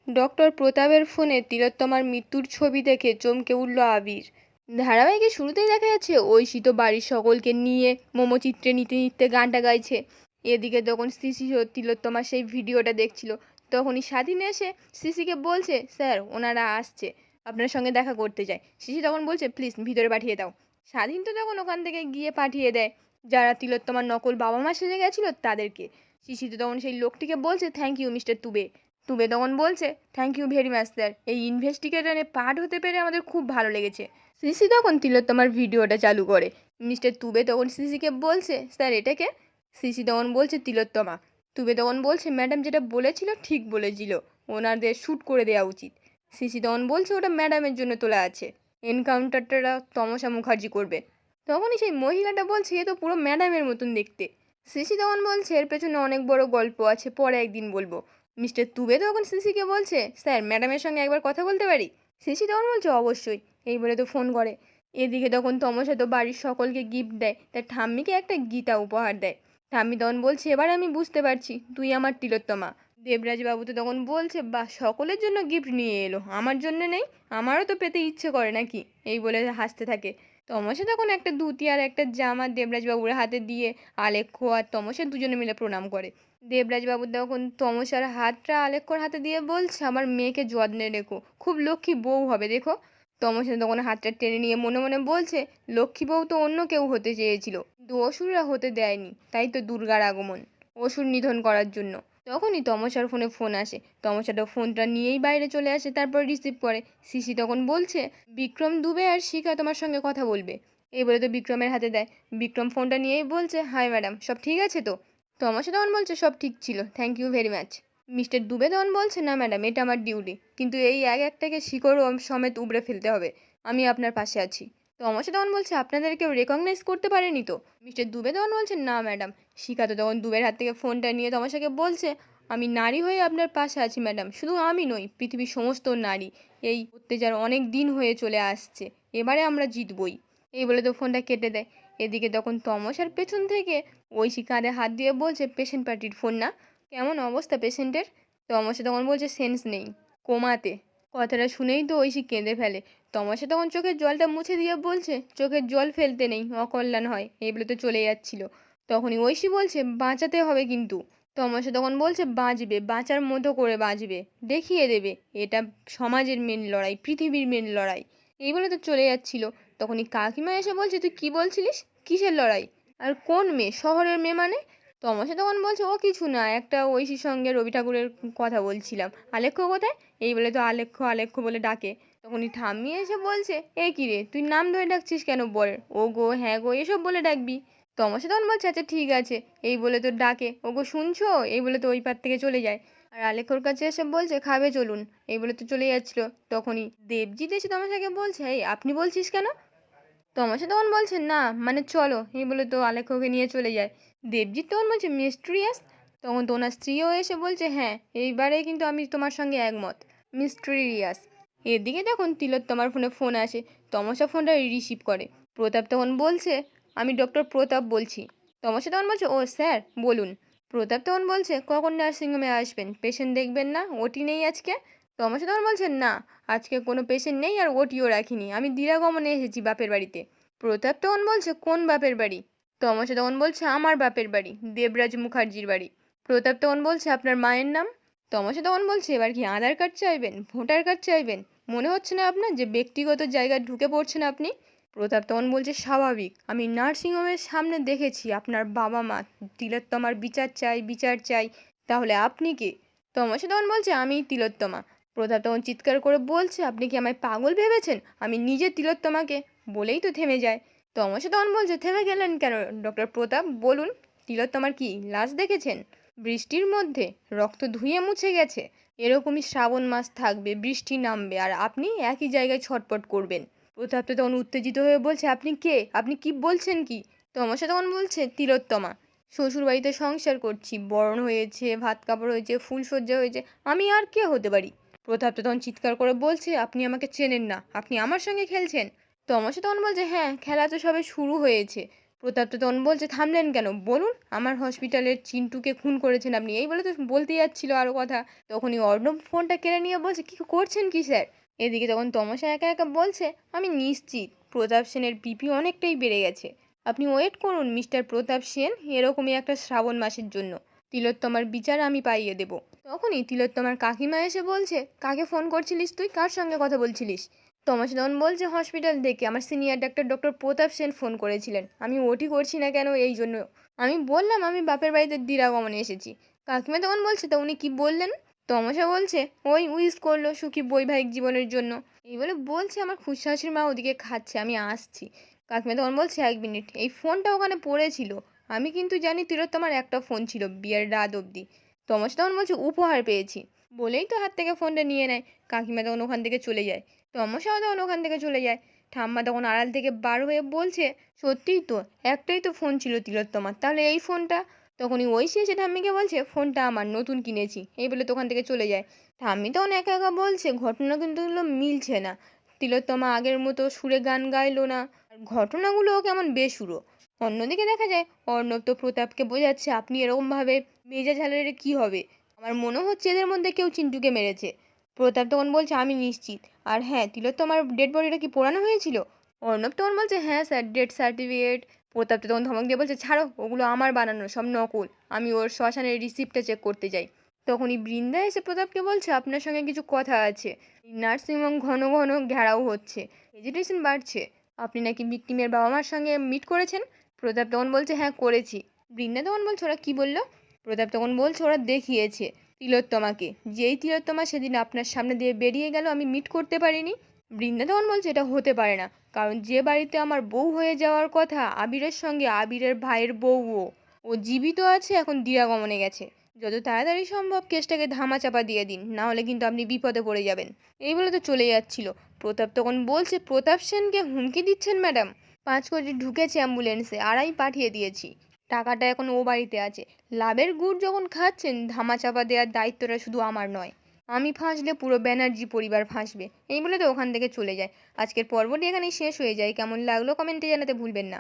Doctor প্রতাপের ফোনে তিলোত্তমার মৃত্যুর ছবি দেখে চমকে উঠল আবির। ধারাবাহিকের শুরুতেই দেখা যাচ্ছে ঐশী তো বাড়ির সকলকে নিয়ে মোমচিত্রে নিতে নিতে গানটা গাইছে। এদিকে তখন সিসি ও তিলোত্তমার সেই ভিডিওটা দেখছিল। তখনই স্বাধীন এসে সিসিকে বলছে, স্যার ওনারা আসছে, আপনার সঙ্গে দেখা করতে চায়। সিসি তখন বলছে, প্লিজ ভিতরে পাঠিয়ে দাও। স্বাধীন তো তখন ওখান থেকে গিয়ে পাঠিয়ে দেয় যারা তিলোত্তমার নকল বাবা মা সেজে গেছিল তাদেরকে। সিসি তো তখন সেই লোকটিকে বলছে, thank you mister Dubey. Dubey তখন বলছে, thank you very much sir, এই ইনভেস্টিগেশনে পার্ট হতে পেরে আমাদের খুব ভালো লেগেছে। সিসি তখন তিলোত্তমার ভিডিওটা চালু করে। মিস্টার তুবে তখন সিসিকে বলছে, স্যার এটাকে? সিসি তখন বলছে, তিলোত্তমা। তুবে তখন বলছে, ম্যাডাম যেটা বলেছিল ঠিক বলেছিল, ওনাদের শ্যুট করে দেওয়া উচিত। সিসি তখন বলছে, ওটা ম্যাডামের জন্য তোলা আছে, এনকাউন্টারটা তমসা মুখার্জি করবে। তখনই সেই মহিলাটা বলছে, এ তো পুরো ম্যাডামের মতন দেখতে। সিসি তখন বলছে, এর পেছনে অনেক বড় গল্প আছে, পরে একদিন বলবো। মিস্টার তুবে তখন সিসিকে বলছে, স্যার ম্যাডামের সঙ্গে একবার কথা বলতে পারি? সিসি তখন বলছে, অবশ্যই, এই বলে তো ফোন করে। এদিকে তখন তমসা তো বাড়ির সকলকে গিফট দেয়, তার ঠাম্মিকে একটা গীতা উপহার দেয়। ঠাম্মি তখন বলছে, এবার আমি বুঝতে পারছি তুই আমার তিলোত্তমা। দেবরাজ বাবু তো তখন বলছে, বাহ, সকলের জন্য গিফট নিয়ে এলো, আমার জন্য নেই? আমারও তো পেতে ইচ্ছে করে নাকি, এই বলে হাসতে থাকে। তমসা তখন একটা ধুতি আর একটা জামা দেবরাজ বাবুর হাতে দিয়ে আলেখ্য আর তমসা দুজনে মিলে প্রণাম করে। দেবরাজবাবু তখন তমসার হাতটা আলেখ্যর হাতে দিয়ে বলছে, আমার মেয়েকে যত্নে রেখো, খুব লক্ষ্মী বউ হবে দেখো। তমসা তখন হাতটা টেনে নিয়ে মনে মনে বলছে, লক্ষ্মী বউ তো অন্য কেউ হতে চেয়েছিল, কিন্তু অসুররা হতে দেয়নি, তাই তো দুর্গার আগমন, অসুর নিধন করার জন্য। তখনই তমসার ফোনে ফোন আসে। তমসাটা ফোনটা নিয়েই বাইরে চলে আসে, তারপর রিসিভ করে। সিসি তখন বলছে, বিক্রম দুবে আর শিখা তোমার সঙ্গে কথা বলবে, এই বলে তো বিক্রমের হাতে দেয়। বিক্রম ফোনটা নিয়েই বলছে, হাই ম্যাডাম, সব ঠিক আছে তো? তমাশা তখন বলছে, সব ঠিক ছিল, thank you very much. Mister Dubey তখন বলছে, না ম্যাডাম, এটা আমার ডিউটি, কিন্তু এই এক একটাকে শিকড় সমেত উবড়ে ফেলতে হবে, আমি আপনার পাশে আছি। তমাশা তখন বলছে, আপনাদের কেউ রেকগনাইজ করতে পারেনি তো? মিস্টার দুবে তখন বলছে, না ম্যাডাম। শিখা তো তখন দুবের হাত থেকে ফোনটা নিয়ে তমাশাকে বলছে, আমি নারী হয়ে আপনার পাশে আছি ম্যাডাম, শুধু আমি নই, পৃথিবীর সমস্ত নারী। এই অত্যাচার অনেক দিন হয়ে চলে আসছে, এবারে আমরা জিতবই। এই বলে তো ফোনটা কেটে দেয়। এদিকে তখন তমসার পেছন থেকে ঐশী কাঁধে হাত দিয়ে বলছে, পেশেন্ট পার্টির ফোন না? কেমন অবস্থা পেশেন্টের? তমসা তখন বলছে, সেন্স নেই, কোমাতে। কথাটা শুনেই তো ঐশী কেঁদে ফেলে। তমসা তখন চোখের জলটা মুছে দিয়ে বলছে, চোখের জল ফেলতে নেই, অকল্যাণ হয়, এই বলে তো চলে যাচ্ছিল। তখনই ঐশী বলছে, বাঁচাতে হবে কিন্তু। তমসা তখন বলছে, বাঁচবে, বাঁচার মতো করে বাঁচবে, দেখিয়ে দেবে, এটা সমাজের মেন লড়াই, পৃথিবীর মেন লড়াই, এই বলে তো চলে যাচ্ছিল। তখনই কাকিমা এসে বলছে, তুই কি বলছিলিস, কিসের লড়াই, আর কোন মেয়ে, শহরের মেয়ে মানে? তমাশা তখন বলছে, ও কিছু না, একটা ঐশীর সঙ্গে রবি ঠাকুরের কথা বলছিলাম। আলেখ্য কোথায়, এই বলে তো আলেখ্য আলেখ্য বলে ডাকে। তখনই ঠাম্মি এসে বলছে, এ কি রে, তুই নাম ধরে ডাকছিস কেন, বল, ও গো, হ্যাঁ গো, এসব বলে ডাকবি। তমাশা তখন বলছে, আচ্ছা ঠিক আছে, এই বলে তো ডাকে, ও গো শুনছো, এই বলে তো ওই পার থেকে চলে যায়। আর আলেখ্যর কাছে এসে বলছে, খাবে চলুন, এই বলে তো চলে যাচ্ছিল। তখনই দেবজিৎ এসে তমাশাকে বলছে, এই আপনি বলছিস কেন? তমাশা তখন বলছে, না মানে চলো, এই বলে তো আলেখ্যকে নিয়ে চলে যায়। দেবজিৎ তখন বলছে, মিস্ট্রিয়াস? তখন তো ওনার স্ত্রীও এসে বলছে, হ্যাঁ, এইবারে কিন্তু আমি তোমার সঙ্গে একমত, মিস্ট্রিয়াস। এদিকে দেখুন তিলোত্তমার ফোনে ফোন আসে। তমসা ফোনটা রিসিভ করে। প্রতাপ তখন বলছে, আমি ডক্টর প্রতাপ বলছি। তমসা তখন বলছে, ও স্যার বলুন। প্রতাপ তখন বলছে, কখন নার্সিংহোমে আসবেন, পেশেন্ট দেখবেন না, ওটি নেই আজকে? তমসা তখন বলছে, না, আজকে কোনো পেশেন্ট নেই, আর ওটিও রাখিনি, আমি দিরাগমনে এসেছি বাপের বাড়িতে। প্রতাপ তখন বলছে, কোন বাপের বাড়ি? তমসা তখন বলছে, আমার বাপের বাড়ি, দেবরাজ মুখার্জির বাড়ি। প্রতাপ তখন বলছে, আপনার মায়ের নাম? তমসা তখন বলছে, এবার কি আধার কার্ড চাইবেন, ভোটার কার্ড চাইবেন? মনে হচ্ছে না আপনার যে ব্যক্তিগত জায়গায় ঢুকে পড়ছেন আপনি? প্রতাপ তখন বলছে, স্বাভাবিক, আমি নার্সিংহোমের সামনে দেখেছি আপনার বাবা মা, তিলোত্তমার বিচার চাই, বিচার চাই। তাহলে আপনি কে? তমসা তখন বলছে, আমি তিলোত্তমা। প্রতাপ তখন চিৎকার করে বলছে, আপনি কি আমায় পাগল ভেবেছেন, আমি নিজে তিলোত্তমাকে? বলেই তো থেমে যায়। তমসা তখন বলছে, থেমে গেলেন কেন ডক্টর প্রতাপ, বলুন, তিলোত্তমার কি লাশ দেখেছেন? বৃষ্টির মধ্যে রক্ত ধুয়ে মুছে গেছে, এরকমই শ্রাবণ মাস থাকবে, বৃষ্টি নামবে, আর আপনি একই জায়গায় ছটপট করবেন। প্রতাপ তো তখন উত্তেজিত হয়ে বলছে, আপনি কে, আপনি কি বলছেন কি? তমসা তখন বলছে, তিলোত্তমা, শ্বশুরবাড়িতে সংসার করছি, বরণ হয়েছে, ভাত কাপড় হয়েছে, ফুলসজ্জা হয়েছে, আমি আর কে হতে পারি? প্রতাপ তো তখন চিৎকার করে বলছে, আপনি আমাকে চেনেন না, আপনি আমার সঙ্গে খেলছেন? তমসা তখন বলছে, হ্যাঁ, খেলা তো সবে শুরু হয়েছে। প্রতাপ তো তখন বলছে, থামলেন কেন বলুন, আমার হসপিটালের চিন্টুকে খুন করেছেন আপনি, এই বলে তো বলতে যাচ্ছিল আরও কথা। তখনই অর্ণব ফোনটা কেড়ে নিয়ে বলছে, কি করছেন কি স্যার? এদিকে তখন তমসা একা একা বলছে, আমি নিশ্চিত প্রতাপ সেনের বিপি অনেকটাই বেড়ে গেছে। আপনি ওয়েট করুন মিস্টার প্রতাপ সেন, এরকমই একটা শ্রাবণ মাসের জন্য তিলোত্তমার বিচার আমি পাইয়ে দেব। তখনই তিলোত্তমার কাকিমা এসে বলছে, কাকে ফোন করছিলিস তুই, কার সঙ্গে কথা বলছিলিস? তমাস তখন বলছে, হসপিটাল থেকে আমার সিনিয়র ডক্টর প্রতাপ সেন ফোন করেছিলেন, আমি ওটি করছি না কেন এই জন্য। আমি বললাম আমি বাপের বাড়িতে দিরাগমনে এসেছি। কাকিমা তখন বলছে, তা উনি কি বললেন? তমাশা বলছে, ওই উইশ করলো সুখী বৈবাহিক জীবনের জন্য। এই বলে বলছে, আমার খুশাশির মা ওদিকে খাচ্ছে, আমি আসছি। কাকিমা তখন বলছে, 1 মিনিট, এই ফোনটা ওখানে পড়েছিল, আমি কিন্তু জানি তিলোত্তমার একটা ফোন ছিল বিয়ের রাত অবধি। তমাশা তখন বলছে, উপহার পেয়েছি বলেই তো হাত থেকে ফোনটা নিয়ে নেয়। কাকিমা তখন ওখান থেকে চলে যায়। তমসাও তখন ওখান থেকে চলে যায়। ঠাম্মা তখন আড়াল থেকে বার হয়ে বলছে, সত্যিই তো, একটাই তো ফোন ছিল তিলোত্তমার, তাহলে এই ফোনটা? তখনই ঐশী এসে ঠাম্মিকে বলছে, ফোনটা আমার, নতুন কিনেছি, এই বলে দোকান থেকে চলে যায়। ঠাম্মি তখন একা একা বলছে, ঘটনা কিন্তু এগুলো মিলছে না, তিলোত্তমা আগের মতো সুরে গান গাইলো না, আর ঘটনাগুলোও কেমন বেসুরো। অন্যদিকে দেখা যায় অর্ণব তো প্রতাপকে বোঝাচ্ছে, আপনি এরকমভাবে মেজাজ হারালে কী হবে, আমার মনে হচ্ছে এদের মধ্যে কেউ চিন্টুকে মেরেছে। প্রতাপ তখন বলছে, আমি নিশ্চিত। আর হ্যাঁ, তিলোত্তমার ডেড বডিটা কি পোড়ানো হয়েছিল? অর্ণব তখন বলছে, হ্যাঁ স্যার, ডেথ সার্টিফিকেট। প্রতাপ তো তখন ধমক দিয়ে বলছে, ছাড়ো, ওগুলো আমার বানানো সব নকল, আমি ওর শ্মশানের রিসিপ্টটা চেক করতে চাই। তখনই বৃন্দা এসে প্রতাপকে বলছে, আপনার সঙ্গে কিছু কথা আছে। নার্সিংহোম ঘন ঘন ঘেরাও হচ্ছে, এজিটেশন বাড়ছে, আপনি নাকি ভিক্টিমের বাবা মার সঙ্গে মিট করেছেন। প্রতাপ তখন বলছে, হ্যাঁ করেছি। বৃন্দা তখন বলছে, ওরা কি বললো? প্রতাপ তখন বলছে, ওরা দেখিয়েছে তিলোত্তমাকে, যেই তিলোত্তমা সেদিন আপনার সামনে দিয়ে বেরিয়ে গেল আমি মিট করতে পারিনি। বৃন্দা তখন বলছে, এটা হতে পারে না, কারণ যে বাড়িতে আমার বউ হয়ে যাওয়ার কথা আবিরের সঙ্গে, আবিরের ভাইয়ের বউও, ও জীবিত আছে, এখন দিরাগমনে গেছে। যত তাড়াতাড়ি সম্ভব কেসটাকে ধামাচাপা দিয়ে দিন, না হলে কিন্তু আপনি বিপদে পড়ে যাবেন। এই বলে তো চলে যাচ্ছিল। প্রতাপ তখন বলছে, প্রতাপ সেনকে হুমকি দিচ্ছেন ম্যাডাম? 5 কোটি ঢুকেছে অ্যাম্বুলেন্সে, আর আমি পাঠিয়ে দিয়েছি, টাকাটা এখন ও বাড়িতে আছে। লাভের গুড় যখন খাচ্ছেন, ধামাচাপা দেওয়ার দায়িত্বটা শুধু আমার নয়, আমি ফাঁসলে পুরো ব্যানার্জি পরিবার ফাঁসবে। এই বলে তো ওখান থেকে চলে যায়। আজকের পর্বটি এখানেই শেষ হয়ে যায়। কেমন লাগলো কমেন্টে জানাতে ভুলবেন না।